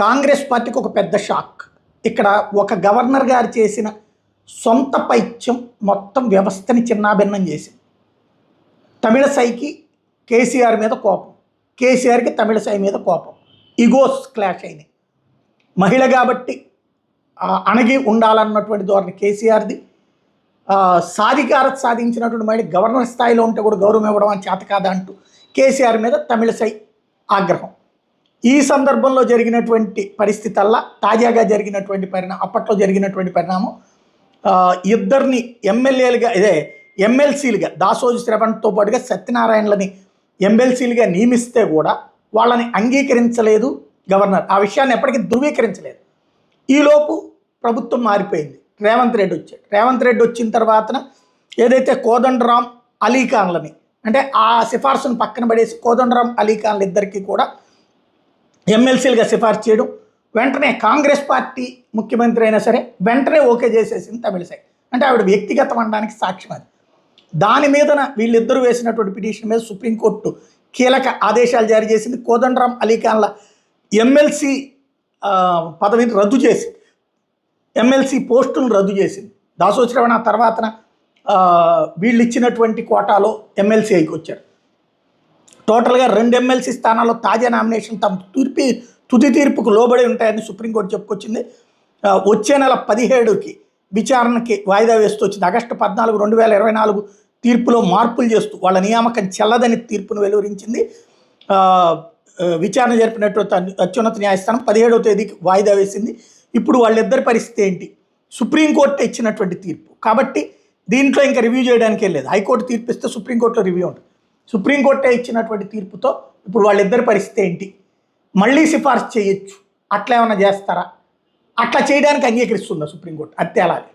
కాంగ్రెస్ పార్టీకి ఒక పెద్ద షాక్. ఇక్కడ ఒక గవర్నర్ గారు చేసిన సొంత పైత్యం మొత్తం వ్యవస్థని చిన్నాభిన్నం చేసింది. తమిళసైకి కేసీఆర్ మీద కోపం, కేసీఆర్కి తమిళసై మీద కోపం, ఈగోస్ క్లాష్ అయినాయి. మహిళ కాబట్టి అణగి ఉండాలన్నటువంటి ధోరణి కేసీఆర్ది, సాధికారత సాధించినటువంటి మహిళ గవర్నర్ స్థాయిలో ఉంటే కూడా గౌరవం ఇవ్వడం అని చేత కాదా అంటూ కేసీఆర్ మీద తమిళసై ఆగ్రహం. ఈ సందర్భంలో జరిగినటువంటి పరిస్థితల్లా తాజాగా జరిగినటువంటి అప్పట్లో జరిగినటువంటి పరిణామం, ఇద్దరిని ఎమ్మెల్సీలుగా దాసోజు శ్రవణ్తో పాటుగా సత్యనారాయణలని ఎమ్మెల్సీలుగా నియమిస్తే కూడా వాళ్ళని అంగీకరించలేదు గవర్నర్. ఆ విషయాన్ని ఎప్పటికీ ధృవీకరించలేదు. ఈలోపు ప్రభుత్వం మారిపోయింది. రేవంత్ రెడ్డి వచ్చాడు. రేవంత్ రెడ్డి వచ్చిన తర్వాత ఏదైతే కోదండరాం అలీఖాన్లని, అంటే ఆ సిఫార్సును పక్కన పడేసి కోదండరాం అలీఖాన్లు ఇద్దరికీ కూడా ఎమ్మెల్సీలుగా సిఫార్సు చేయడం, వెంటనే కాంగ్రెస్ పార్టీ ముఖ్యమంత్రి అయినా సరే వెంటనే ఓకే చేసేసింది తమిళసై. అంటే ఆవిడ వ్యక్తిగతం అనడానికి సాక్ష్యం అది. దాని మీదన వీళ్ళిద్దరూ వేసినటువంటి పిటిషన్ మీద సుప్రీంకోర్టు కీలక ఆదేశాలు జారీ చేసింది. కోదండరాం అలీఖాన్ల ఎమ్మెల్సీ పదవిని రద్దు చేసింది, ఎమ్మెల్సీ పోస్టులను రద్దు చేసింది. దాసోజు శ్రవణ తర్వాతన వీళ్ళు ఇచ్చినటువంటి కోటాలో ఎమ్మెల్సీ అయికి వచ్చారు. టోటల్గా 2 ఎమ్మెల్సీ స్థానాల్లో తాజా నామినేషన్ తమ తుది తీర్పుకు లోబడి ఉంటాయని సుప్రీంకోర్టు చెప్పుకొచ్చింది. వచ్చే నెల 17కి విచారణకి వాయిదా వేస్తూ వచ్చింది. ఆగస్టు 14, 2024 తీర్పులో మార్పులు చేస్తూ వాళ్ళ నియామకం చెల్లదని తీర్పును వెలువరించింది. విచారణ జరిపినటువంటి అత్యున్నత న్యాయస్థానం 17వ తేదీకి వాయిదా వేసింది. ఇప్పుడు వాళ్ళిద్దరి పరిస్థితి ఏంటి? సుప్రీంకోర్టు ఇచ్చినటువంటి తీర్పు కాబట్టి దీంట్లో ఇంకా రివ్యూ చేయడానికి లేదు. హైకోర్టు తీర్పు ఇస్తే సుప్రీంకోర్టులో రివ్యూ ఉంటుంది. సుప్రీంకోర్టే ఇచ్చినటువంటి తీర్పుతో ఇప్పుడు వాళ్ళిద్దరి పరిస్థితి ఏంటి? మళ్ళీ సిఫార్సు చేయొచ్చు, అట్లా ఏమైనా చేస్తారా? అట్లా చేయడానికి అంగీకరిస్తుందా సుప్రీంకోర్టు? అది తేలాలి.